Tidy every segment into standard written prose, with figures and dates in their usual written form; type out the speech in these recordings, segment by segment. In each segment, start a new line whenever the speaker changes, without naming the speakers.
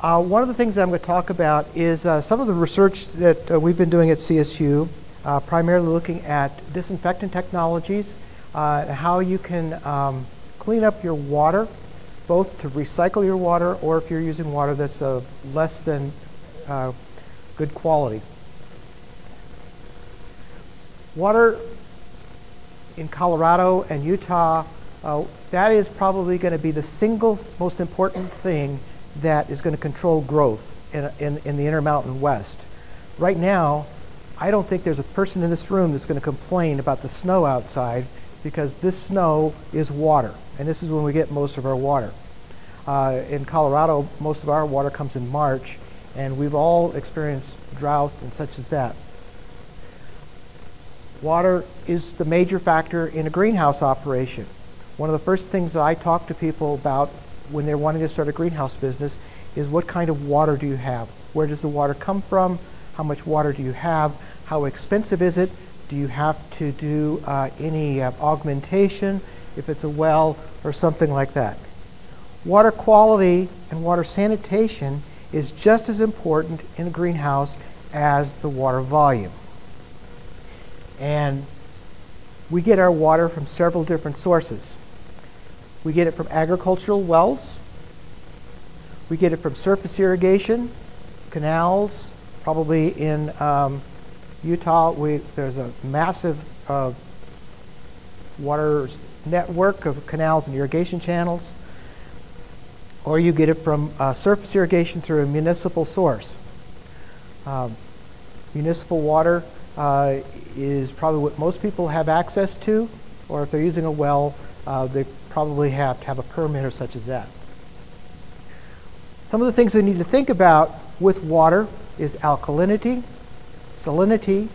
One of the things that I'm going to talk about is some of the research that we've been doing at CSU, primarily looking at disinfectant technologies, how you can clean up your water, both to recycle your water or if you're using water that's of less than good quality. Water in Colorado and Utah, that is probably going to be the single most important thing that is going to control growth in the Intermountain West. Right now, I don't think there's a person in this room that's going to complain about the snow outside, because this snow is water, and this is when we get most of our water. In Colorado, most of our water comes in March, and we've all experienced drought and such as that. Water is the major factor in a greenhouse operation. One of the first things that I talk to people about when they're wanting to start a greenhouse business is what kind of water do you have? Where does the water come from? How much water do you have? How expensive is it? Do you have to do any augmentation if it's a well or something like that? Water quality and water sanitation is just as important in a greenhouse as the water volume. And we get our water from several different sources. We get it from agricultural wells. We get it from surface irrigation, canals. Probably in Utah, there's a massive water network of canals and irrigation channels. Or you get it from surface irrigation through a municipal source. Municipal water is probably what most people have access to, or if they're using a well, they probably have to have a permit or such as that. Some of the things we need to think about with water is alkalinity, salinity,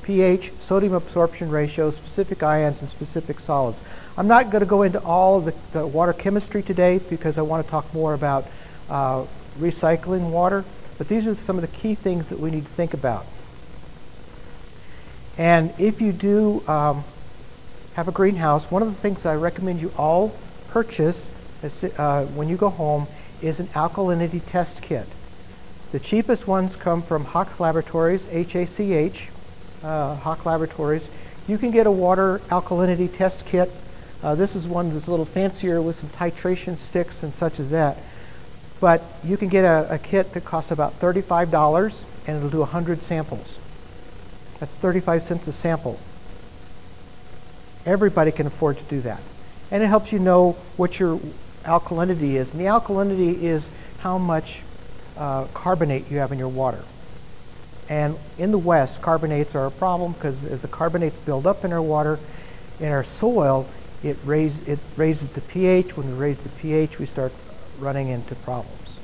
pH, sodium absorption ratio, specific ions, and specific solids. I'm not going to go into all of the water chemistry today because I want to talk more about recycling water, but these are some of the key things that we need to think about. And if you do have a greenhouse, one of the things I recommend you all purchase when you go home is an alkalinity test kit. The cheapest ones come from Hach Laboratories, H-A-C-H, Hach Laboratories. You can get a water alkalinity test kit. This is one that's a little fancier with some titration sticks and such as that. But you can get a kit that costs about $35, and it'll do 100 samples. That's 35 cents a sample. Everybody can afford to do that. And it helps you know what your alkalinity is. And the alkalinity is how much carbonate you have in your water. And in the West, carbonates are a problem because as the carbonates build up in our water, in our soil, it raises the pH. When we raise the pH, we start running into problems.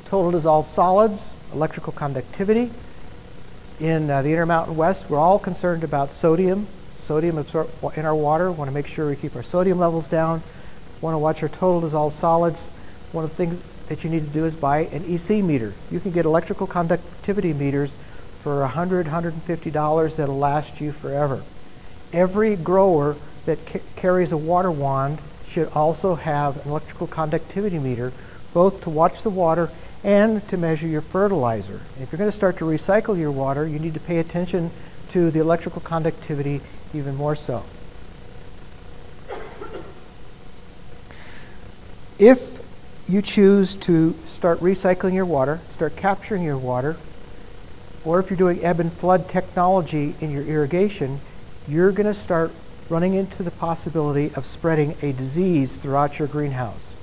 Total dissolved solids, electrical conductivity. In the Intermountain West, we're all concerned about sodium in our water. We want to make sure we keep our sodium levels down. We want to watch our total dissolved solids. One of the things that you need to do is buy an EC meter. You can get electrical conductivity meters for $100, $150 that'll last you forever. Every grower that carries a water wand should also have an electrical conductivity meter, both to watch the water and to measure your fertilizer. If you're going to start to recycle your water, you need to pay attention to the electrical conductivity even more so. If you choose to start recycling your water, start capturing your water, or if you're doing ebb and flood technology in your irrigation, you're going to start running into the possibility of spreading a disease throughout your greenhouse.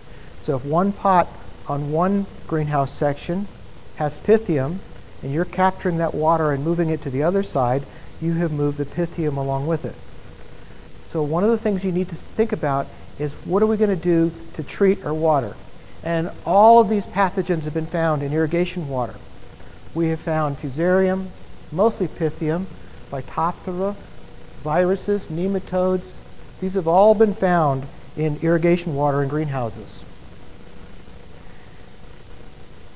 So if one pot on one greenhouse section has Pythium, and you're capturing that water and moving it to the other side, you have moved the Pythium along with it. So one of the things you need to think about is what are we going to do to treat our water? And all of these pathogens have been found in irrigation water. We have found Fusarium, mostly Pythium, Phytophthora, viruses, nematodes. These have all been found in irrigation water in greenhouses.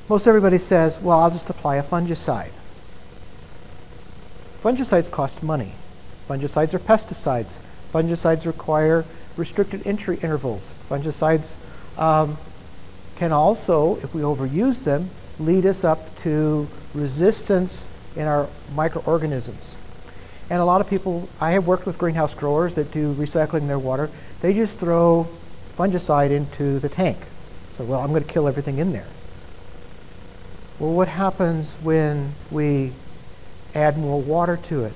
Most everybody says, well, I'll just apply a fungicide. Fungicides cost money. Fungicides are pesticides. Fungicides require restricted entry intervals. Fungicides can also, if we overuse them, lead us up to resistance in our microorganisms. And a lot of people, I have worked with greenhouse growers that do recycling their water. They just throw fungicide into the tank. So, well, I'm going to kill everything in there. Well, what happens when we add more water to it?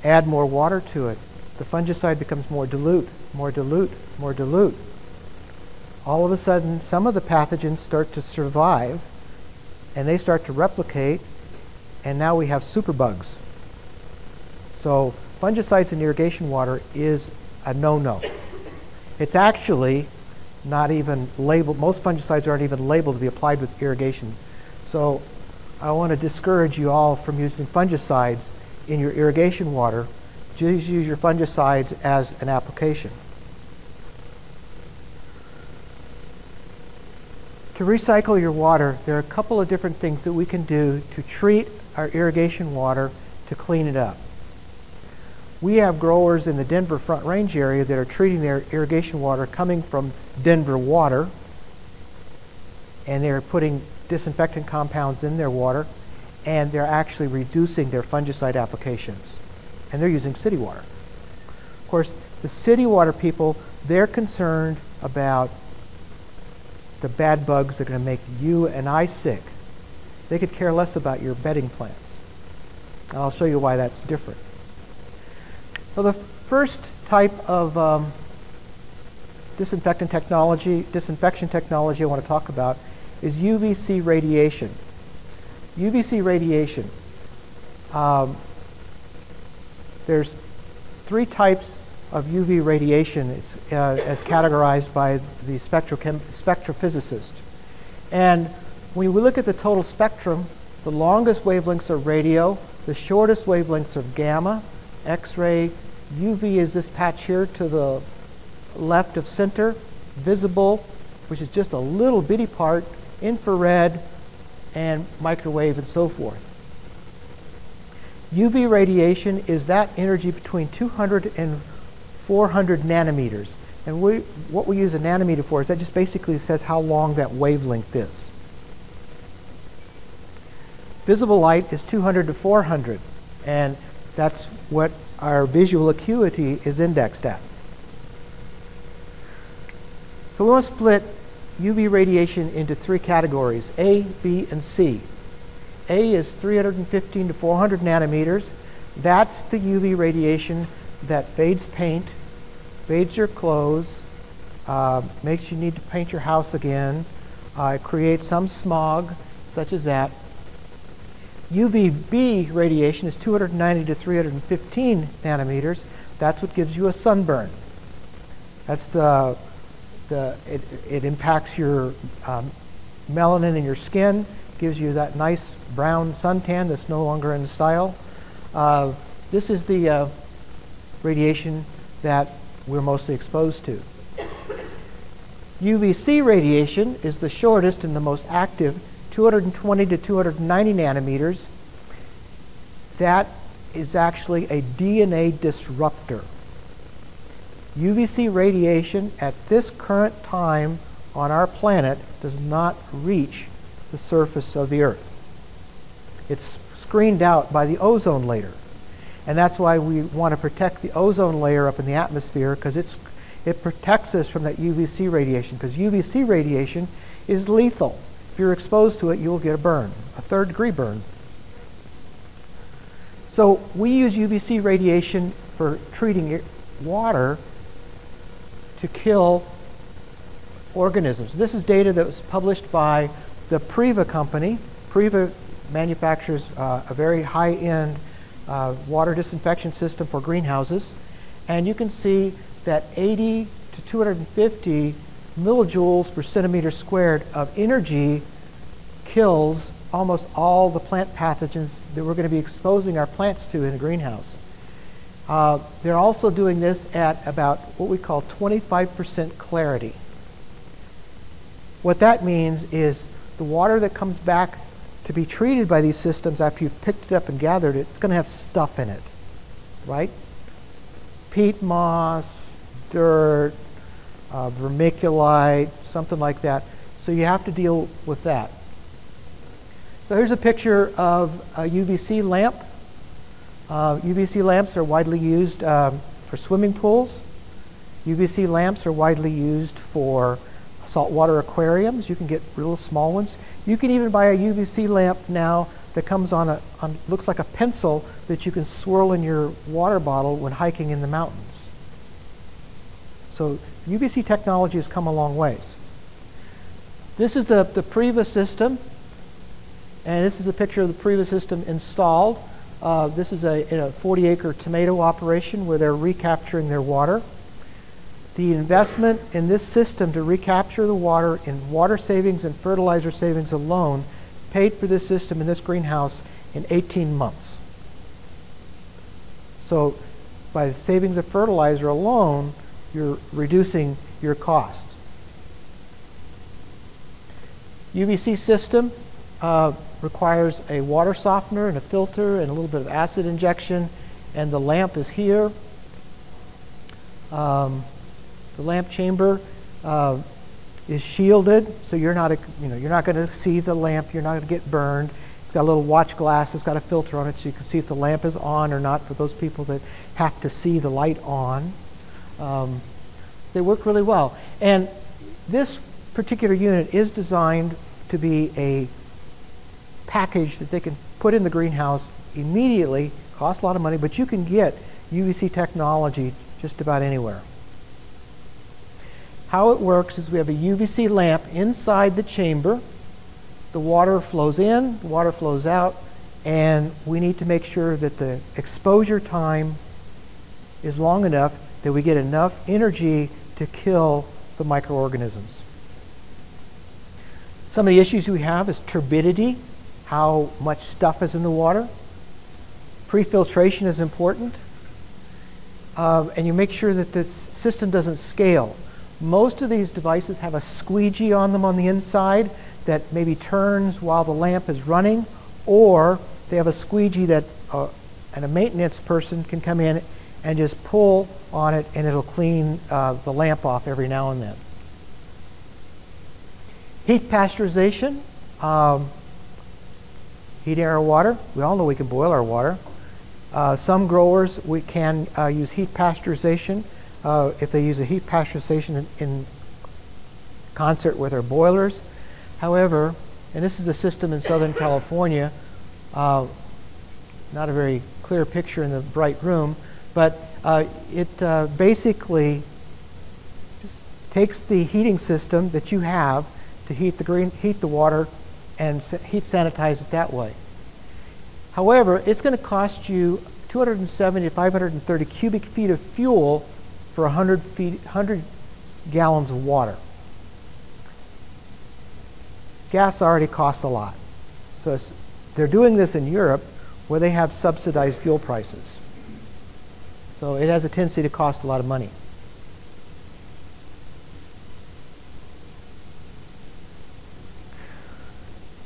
Add more water to it. The fungicide becomes more dilute, more dilute, more dilute. All of a sudden, some of the pathogens start to survive, and they start to replicate, and now we have superbugs. So fungicides in irrigation water is a no-no. It's actually not even labeled. Most fungicides aren't even labeled to be applied with irrigation. So I want to discourage you all from using fungicides in your irrigation water. Just use your fungicides as an application. To recycle your water, there are a couple of different things that we can do to treat our irrigation water to clean it up. We have growers in the Denver Front Range area that are treating their irrigation water coming from Denver water, and they're putting disinfectant compounds in their water, and they're actually reducing their fungicide applications. And they're using city water. Of course, the city water people, they're concerned about the bad bugs that are going to make you and I sick. They could care less about your bedding plants. And I'll show you why that's different. So the first type of disinfection technology I want to talk about is UVC radiation. UVC radiation. There's three types of UV radiation. It's as categorized by the spectrophysicist. And when we look at the total spectrum, the longest wavelengths are radio, the shortest wavelengths are gamma, X-ray, UV is this patch here to the left of center, visible, which is just a little bitty part, infrared, and microwave, and so forth. UV radiation is that energy between 200 and 400 nanometers. And what we use a nanometer for is that just basically says how long that wavelength is. Visible light is 200 to 400, and that's what our visual acuity is indexed at. So we want to split UV radiation into three categories, A, B, and C. A is 315 to 400 nanometers. That's the UV radiation that fades paint, fades your clothes, makes you need to paint your house again. It creates some smog, such as that. UVB radiation is 290 to 315 nanometers. That's what gives you a sunburn. That's it impacts your melanin in your skin, gives you that nice brown suntan that's no longer in style. This is the radiation that we're mostly exposed to. UVC radiation is the shortest and the most active, 220 to 290 nanometers. That is actually a DNA disruptor. UVC radiation at this current time on our planet does not reach the surface of the Earth. It's screened out by the ozone layer. And that's why we want to protect the ozone layer up in the atmosphere, because it protects us from that UVC radiation, because UVC radiation is lethal. If you're exposed to it, you will get a burn, a third-degree burn. So we use UVC radiation for treating water to kill organisms. This is data that was published by the Previs company. Previs manufactures a very high-end water disinfection system for greenhouses. And you can see that 80 to 250 millijoules per centimeter squared of energy kills almost all the plant pathogens that we're going to be exposing our plants to in a greenhouse. They're also doing this at about what we call 25% clarity. What that means is the water that comes back to be treated by these systems after you've picked it up and gathered it, it's going to have stuff in it, right? Peat moss, dirt, vermiculite, something like that. So you have to deal with that. So here's a picture of a UVC lamp. UVC lamps are widely used for swimming pools. UVC lamps are widely used for saltwater aquariums. You can get real small ones. You can even buy a UVC lamp now that comes on looks like a pencil that you can swirl in your water bottle when hiking in the mountains. So UVC technology has come a long ways. This is the Previs System, and this is a picture of the Previs System installed. This is a 40-acre tomato operation where they're recapturing their water. The investment in this system to recapture the water in water savings and fertilizer savings alone paid for this system in this greenhouse in 18 months. So by the savings of fertilizer alone, you're reducing your cost. UVC system requires a water softener and a filter and a little bit of acid injection, and the lamp is here. The lamp chamber is shielded, so you're not going to see the lamp. You're not going to get burned. It's got a little watch glass. It's got a filter on it, so you can see if the lamp is on or not. For those people that have to see the light on, they work really well. And this particular unit is designed to be a package that they can put in the greenhouse immediately. Costs a lot of money, but you can get UVC technology just about anywhere. How it works is we have a UVC lamp inside the chamber. The water flows in, the water flows out, and we need to make sure that the exposure time is long enough that we get enough energy to kill the microorganisms. Some of the issues we have is turbidity, how much stuff is in the water. Pre-filtration is important. And you make sure that this system doesn't scale. Most of these devices have a squeegee on them on the inside that maybe turns while the lamp is running, or they have a squeegee that and a maintenance person can come in and just pull on it, and it'll clean the lamp off every now and then. Heat pasteurization, heating our water. We all know we can boil our water. Some growers we can use heat pasteurization if they use a heat pasteurization in concert with our boilers. However, and this is a system in Southern California, not a very clear picture in the bright room, but it basically just takes the heating system that you have to heat the water and heat sanitize it that way. However, it's going to cost you 270 to 530 cubic feet of fuel for 100 gallons of water. Gas already costs a lot. So they're doing this in Europe where they have subsidized fuel prices. So it has a tendency to cost a lot of money.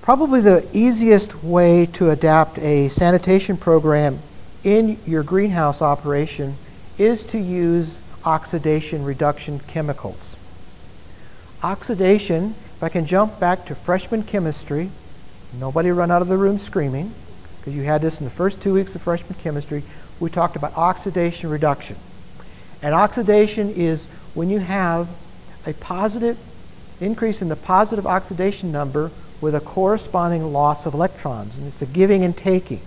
Probably the easiest way to adapt a sanitation program in your greenhouse operation is to use oxidation reduction chemicals. Oxidation, if I can jump back to freshman chemistry, nobody run out of the room screaming, because you had this in the first 2 weeks of freshman chemistry. We talked about oxidation reduction. And oxidation is when you have a positive increase in the positive oxidation number with a corresponding loss of electrons. And it's a giving and taking.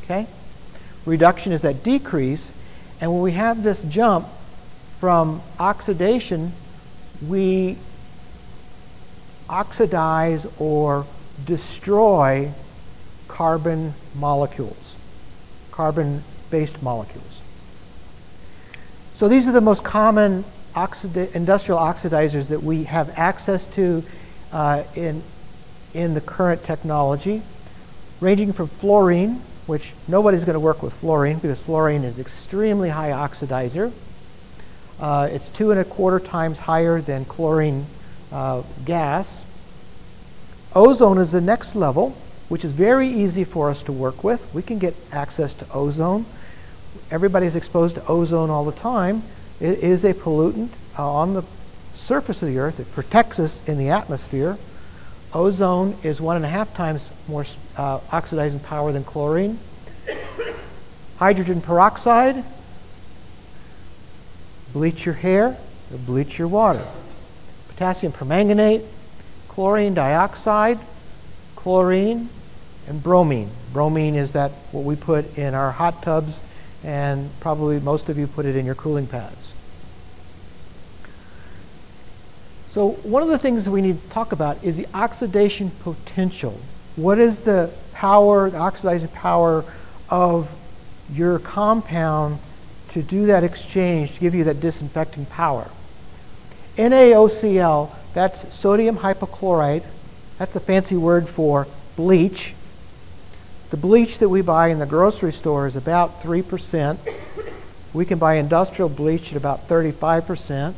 Okay? Reduction is that decrease. And when we have this jump from oxidation, we oxidize or destroy carbon molecules, carbon-based molecules. So these are the most common industrial oxidizers that we have access to in the current technology, ranging from fluorine, which nobody's going to work with fluorine because fluorine is extremely high oxidizer. It's 2.25 times higher than chlorine gas. Ozone is the next level, which is very easy for us to work with. We can get access to ozone. Everybody's exposed to ozone all the time. It is a pollutant on the surface of the Earth. It protects us in the atmosphere. Ozone is 1.5 times more oxidizing power than chlorine. Hydrogen peroxide, bleach your hair, or bleach your water. Potassium permanganate, chlorine dioxide, chlorine, and bromine. Bromine is that what we put in our hot tubs, and probably most of you put it in your cooling pads. So one of the things that we need to talk about is the oxidation potential. What is the power, the oxidizing power of your compound to do that exchange, to give you that disinfecting power? NaOCl, that's sodium hypochlorite. That's a fancy word for bleach. The bleach that we buy in the grocery store is about 3%. We can buy industrial bleach at about 35%.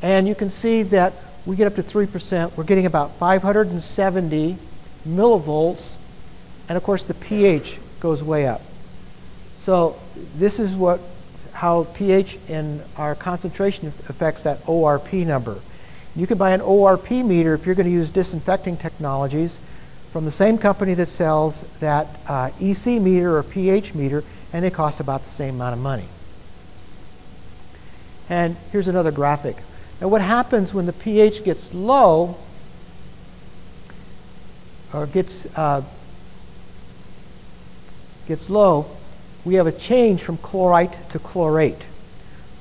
And you can see that we get up to 3%. We're getting about 570 millivolts. And of course, the pH goes way up. So this is how pH in our concentration affects that ORP number. You can buy an ORP meter if you're going to use Disinfecting Technologies from the same company that sells that EC meter or pH meter, and they cost about the same amount of money. And here's another graphic. Now what happens when the pH gets low, or gets low, we have a change from chlorite to chlorate.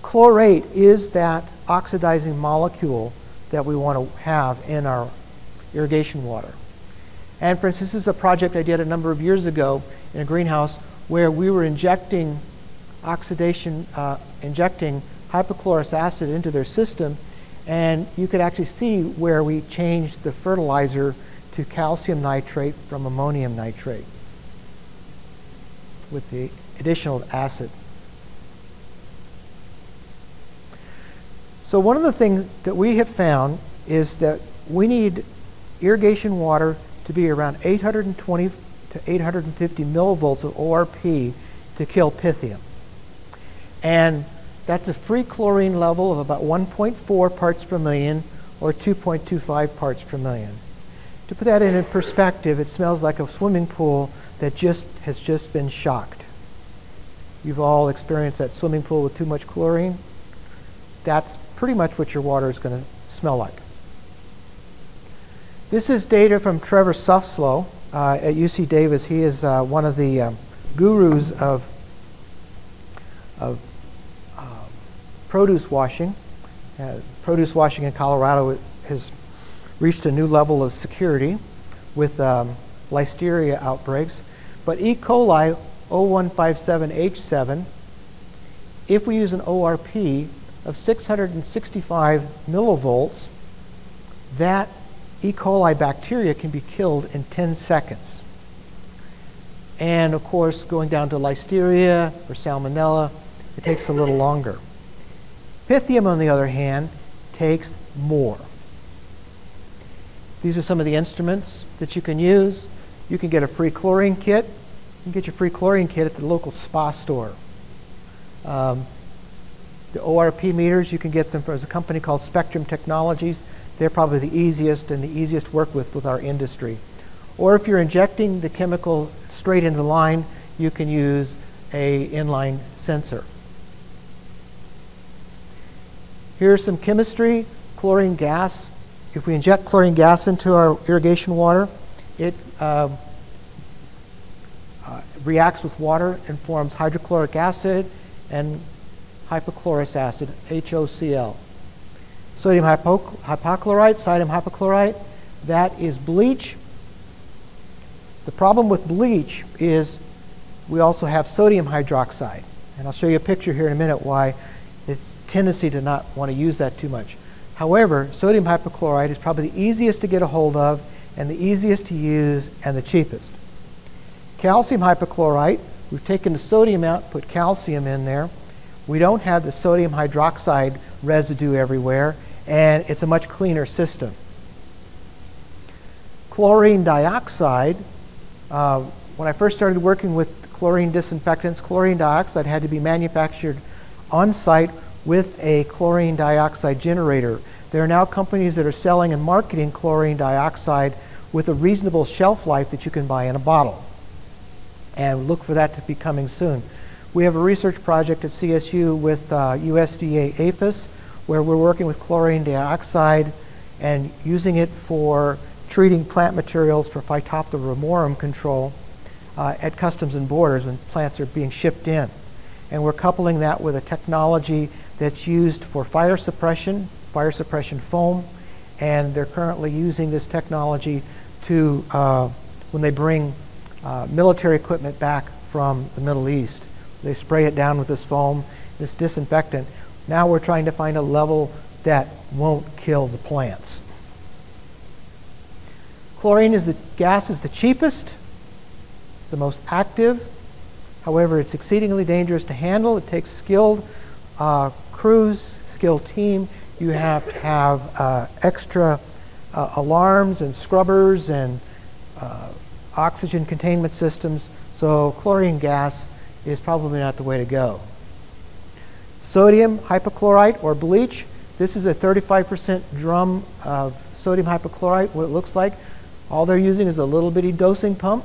Chlorate is that oxidizing molecule that we want to have in our irrigation water. And for instance, this is a project I did a number of years ago in a greenhouse where we were injecting injecting hypochlorous acid into their system, and you could actually see where we changed the fertilizer to calcium nitrate from ammonium nitrate with the additional acid. So one of the things that we have found is that we need irrigation water to be around 820 to 850 millivolts of ORP to kill Pythium. And that's a free chlorine level of about 1.4 parts per million or 2.25 parts per million. To put that in perspective, it smells like a swimming pool that has just been shocked. You've all experienced that swimming pool with too much chlorine. That's pretty much what your water is going to smell like. This is data from Trevor Suffslow at UC Davis. He is one of the gurus of produce washing. Produce washing in Colorado has reached a new level of security with listeria outbreaks. But E. coli 0157H7, if we use an ORP of 665 millivolts, that E. coli bacteria can be killed in 10 seconds. And of course, going down to listeria or salmonella, it takes a little longer. Pythium, on the other hand, takes more. These are some of the instruments that you can use. You can get a free chlorine kit. You can get your free chlorine kit at the local spa store. The ORP meters, you can get them from a company called Spectrum Technologies. They're probably the easiest and the easiest to work with our industry. Or if you're injecting the chemical straight into the line, you can use an inline sensor. Here's some chemistry, chlorine gas. If we inject chlorine gas into our irrigation water, it reacts with water and forms hydrochloric acid and hypochlorous acid, HOCl. Sodium hypochlorite, sodium hypochlorite, that is bleach. The problem with bleach is we also have sodium hydroxide. And I'll show you a picture here in a minute why it's tendency to not want to use that too much. However, sodium hypochlorite is probably the easiest to get a hold of and the easiest to use and the cheapest. Calcium hypochlorite, we've taken the sodium out, put calcium in there. We don't have the sodium hydroxide residue everywhere, and it's a much cleaner system. Chlorine dioxide, when I first started working with chlorine disinfectants, chlorine dioxide had to be manufactured on site with a chlorine dioxide generator. There are now companies that are selling and marketing chlorine dioxide with a reasonable shelf life that you can buy in a bottle. And look for that to be coming soon. We have a research project at CSU with USDA APHIS where we're working with chlorine dioxide and using it for treating plant materials for Phytophthora ramorum control at customs and borders when plants are being shipped in. And we're coupling that with a technology that's used for fire suppression foam, and they're currently using this technology to, when they bring military equipment back from the Middle East. They spray it down with this foam, this disinfectant. Now we're trying to find a level that won't kill the plants. Chlorine is the gas is the cheapest, it's the most active. However, it's exceedingly dangerous to handle. It takes skilled crews, skilled team. You have to have extra alarms and scrubbers and oxygen containment systems. So chlorine gas is probably not the way to go. Sodium hypochlorite or bleach. This is a 35% drum of sodium hypochlorite, what it looks like. All they're using is a little bitty dosing pump.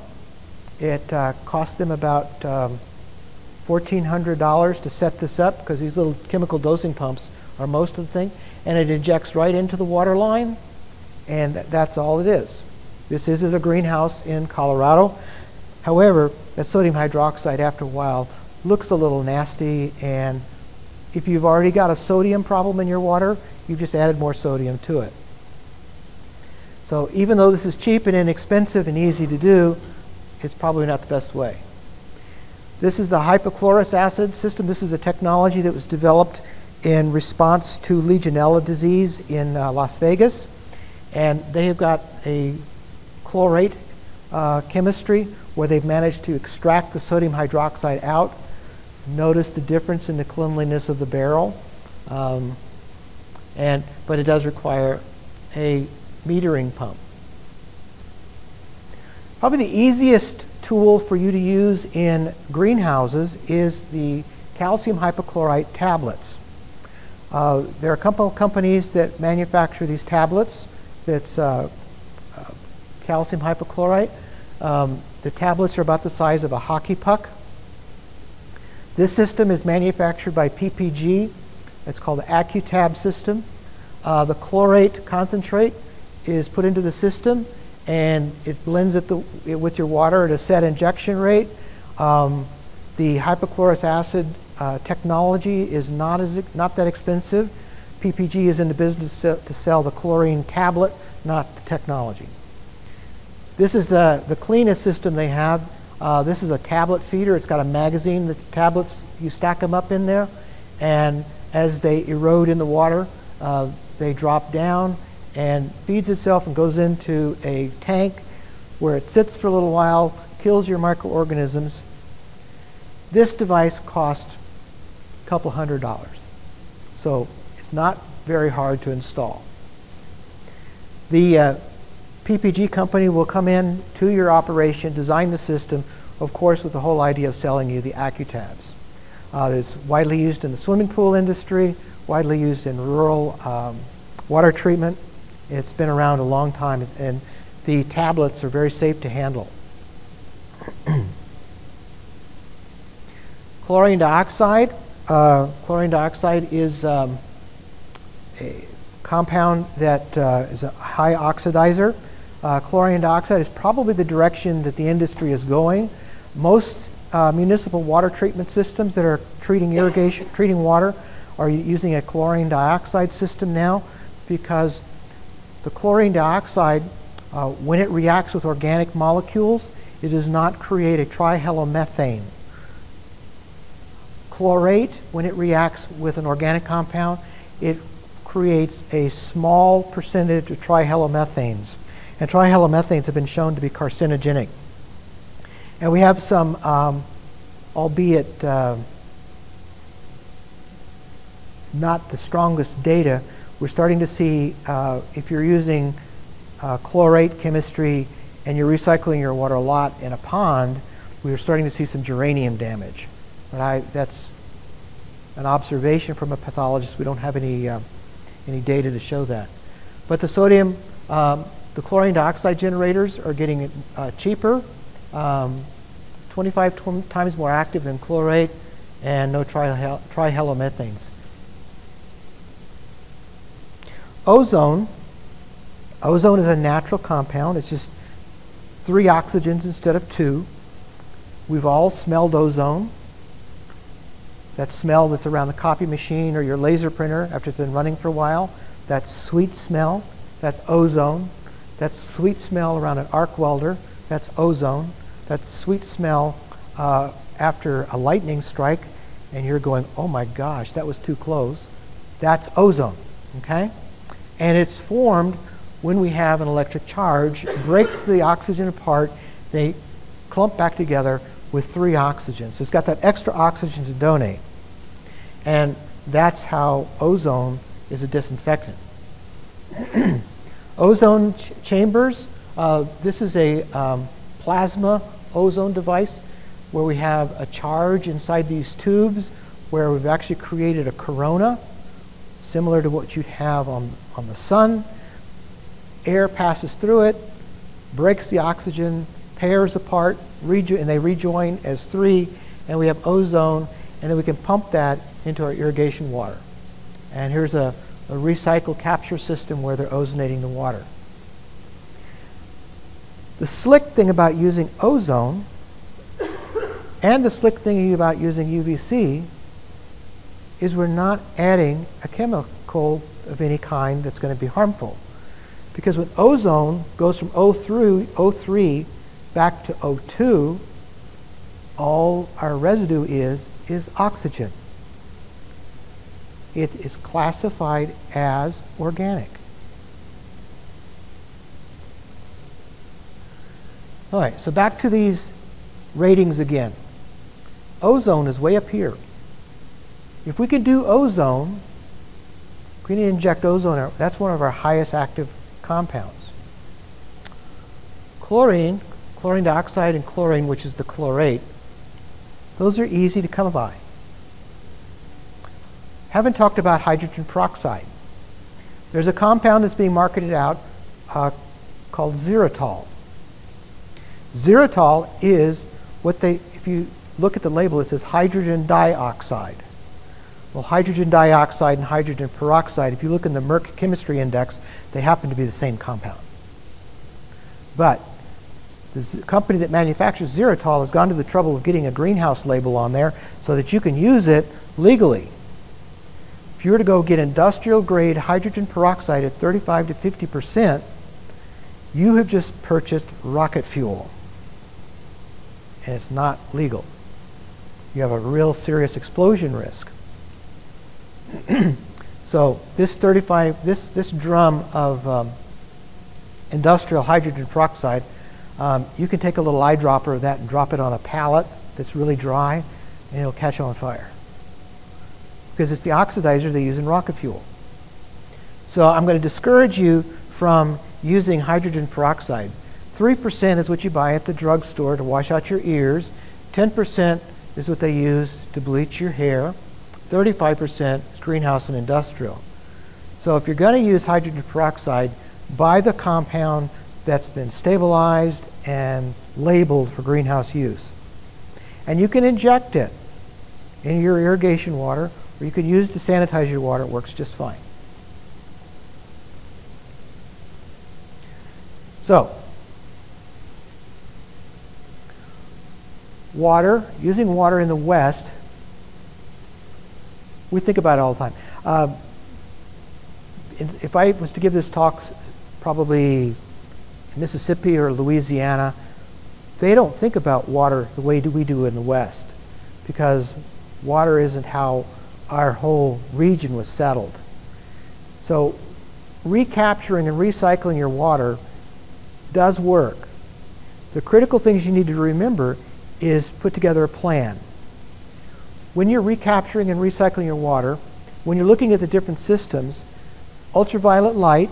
It costs them about $1,400 to set this up because these little chemical dosing pumps are most of the thing. And it injects right into the water line, and that's all it is. This is at a greenhouse in Colorado. However, that sodium hydroxide after a while looks a little nasty, and if you've already got a sodium problem in your water, you've just added more sodium to it. So even though this is cheap and inexpensive and easy to do, it's probably not the best way. This is the hypochlorous acid system. This is a technology that was developed in response to Legionella disease in Las Vegas. And they have got a chlorate chemistry where they've managed to extract the sodium hydroxide out. Notice the difference in the cleanliness of the barrel. But it does require a metering pump. Probably the easiest tool for you to use in greenhouses is the calcium hypochlorite tablets. There are a couple of companies that manufacture these tablets that's calcium hypochlorite. The tablets are about the size of a hockey puck. This system is manufactured by PPG. It's called the AccuTab system. The chlorate concentrate is put into the system, and it blends with your water at a set injection rate. The hypochlorous acid technology is not that expensive. PPG is in the business to sell the chlorine tablet, not the technology. This is the cleanest system they have. This is a tablet feeder. It's got a magazine. The tablets, you stack them up in there, and as they erode in the water, they drop down and feeds itself and goes into a tank where it sits for a little while, kills your microorganisms. This device costs a couple $100. So it's not very hard to install. The PPG company will come in to your operation, design the system, of course with the whole idea of selling you the AccuTabs. It's widely used in the swimming pool industry, widely used in rural water treatment. It's been around a long time, and the tablets are very safe to handle. Chlorine dioxide. Chlorine dioxide is a compound that is a high oxidizer. Chlorine dioxide is probably the direction that the industry is going. Most municipal water treatment systems that are treating water are using a chlorine dioxide system now, because the chlorine dioxide, when it reacts with organic molecules, it does not create a trihalomethane. Chlorate, when it reacts with an organic compound, it creates a small percentage of trihalomethanes. And trihalomethanes have been shown to be carcinogenic. And we have some, albeit not the strongest data, we're starting to see if you're using chlorate chemistry and you're recycling your water a lot in a pond, we're starting to see some geranium damage. But that's an observation from a pathologist. We don't have any any data to show that. But the sodium, the chlorine dioxide generators are getting cheaper, 25 times more active than chlorate, and no trihallomethanes. Ozone. Ozone is a natural compound. It's just 3 oxygens instead of 2. We've all smelled ozone. That smell that's around the copy machine or your laser printer after it's been running for a while, that sweet smell, that's ozone. That sweet smell around an arc welder, that's ozone. That sweet smell after a lightning strike and you're going, oh my gosh, that was too close, that's ozone, okay? And it's formed when we have an electric charge, breaks the oxygen apart, they clump back together with 3 oxygens. So it's got that extra oxygen to donate. And that's how ozone is a disinfectant. Ozone chambers, this is a plasma ozone device where we have a charge inside these tubes where we've actually created a corona similar to what you'd have on the sun. Air passes through it, breaks the oxygen, pairs apart, and they rejoin as 3, and we have ozone, and then we can pump that into our irrigation water. And here's a recycle capture system where they're ozonating the water. The slick thing about using ozone and the slick thing about using UVC is we're not adding a chemical of any kind that's going to be harmful. Because when ozone goes from O3 back to O2, all our residue is oxygen. It is classified as organic. All right, so back to these ratings again. Ozone is way up here. If we can do ozone, we can inject ozone. That's one of our highest active compounds. Chlorine, chlorine dioxide, and chlorine, which is the chlorate, those are easy to come by. Haven't talked about hydrogen peroxide. There's a compound that's being marketed out called xylitol. Xylitol is what if you look at the label, it says hydrogen dioxide. Well, hydrogen dioxide and hydrogen peroxide, if you look in the Merck chemistry index, they happen to be the same compound. But the company that manufactures xylitol has gone to the trouble of getting a greenhouse label on there so that you can use it legally. If you were to go get industrial grade hydrogen peroxide at 35 to 50%, you have just purchased rocket fuel. And it's not legal. You have a real serious explosion risk. So this drum of industrial hydrogen peroxide, you can take a little eyedropper of that and drop it on a pallet that's really dry, and it'll catch on fire. Because it's the oxidizer they use in rocket fuel. So I'm going to discourage you from using hydrogen peroxide. 3% is what you buy at the drugstore to wash out your ears. 10% is what they use to bleach your hair. 35% is greenhouse and industrial. So if you're going to use hydrogen peroxide, buy the compound that's been stabilized and labeled for greenhouse use. And you can inject it in your irrigation water, or you can use it to sanitize your water. It works just fine. So, water, using water in the West, we think about it all the time. If I was to give this talk probably in Mississippi or Louisiana, they don't think about water the way we do in the West, because water isn't how our whole region was settled. So recapturing and recycling your water does work. The critical things you need to remember is put together a plan. When you're recapturing and recycling your water, when you're looking at the different systems, ultraviolet light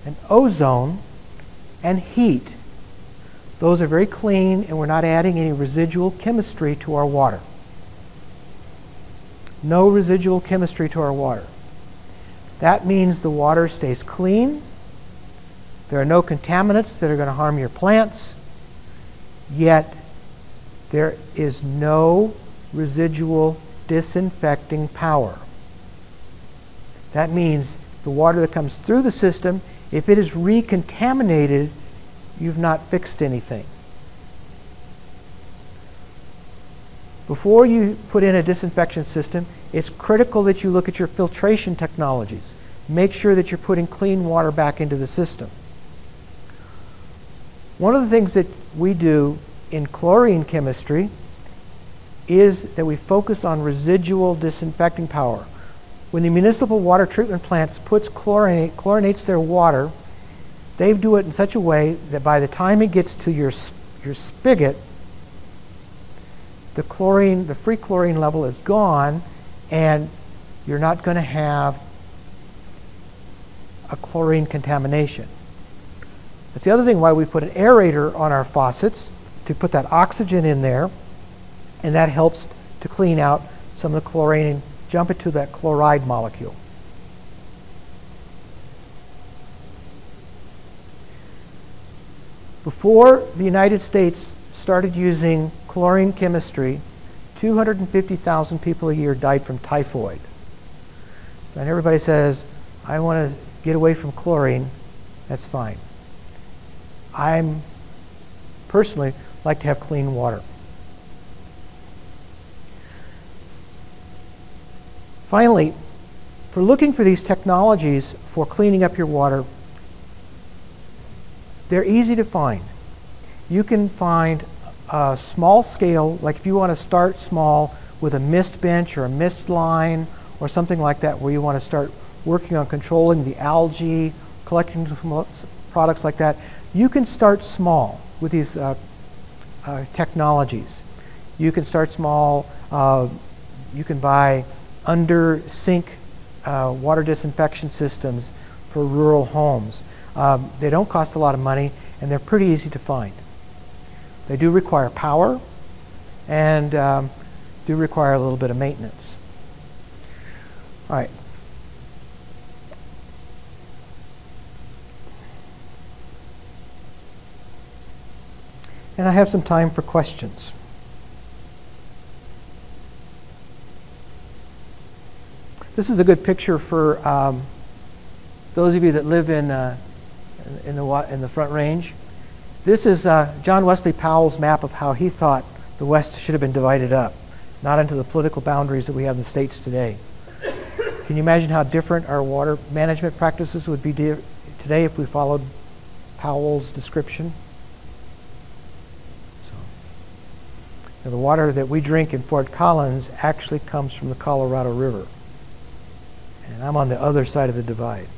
and ozone and heat, those are very clean, and we're not adding any residual chemistry to our water. No residual chemistry to our water. That means the water stays clean. There are no contaminants that are going to harm your plants, yet there is no residual disinfecting power. That means the water that comes through the system, if it is recontaminated, you've not fixed anything. Before you put in a disinfection system, it's critical that you look at your filtration technologies. Make sure that you're putting clean water back into the system. One of the things that we do in chlorine chemistry is that we focus on residual disinfecting power. When the municipal water treatment plants chlorinates their water, they do it in such a way that by the time it gets to your spigot, the free chlorine level is gone, and you're not going to have a chlorine contamination. That's the other thing why we put an aerator on our faucets, to put that oxygen in there, and that helps to clean out some of the chlorine and jump it to that chloride molecule. Before the United States started using chlorine chemistry, 250,000 people a year died from typhoid. And everybody says, I want to get away from chlorine. That's fine. I'm personally like to have clean water. Finally, for looking for these technologies for cleaning up your water, they're easy to find. You can find a small scale, like if you want to start small with a mist bench or a mist line or something like that, where you want to start working on controlling the algae, collecting products like that, you can start small with these technologies. You can start small. You can buy under sink water disinfection systems for rural homes. They don't cost a lot of money, and they're pretty easy to find. They do require power and do require a little bit of maintenance. All right. And I have some time for questions. This is a good picture for those of you that live in the Front Range. This is John Wesley Powell's map of how he thought the West should have been divided up, not into the political boundaries that we have in the states today. Can you imagine how different our water management practices would be today if we followed Powell's description? So, the water that we drink in Fort Collins actually comes from the Colorado River. And I'm on the other side of the divide.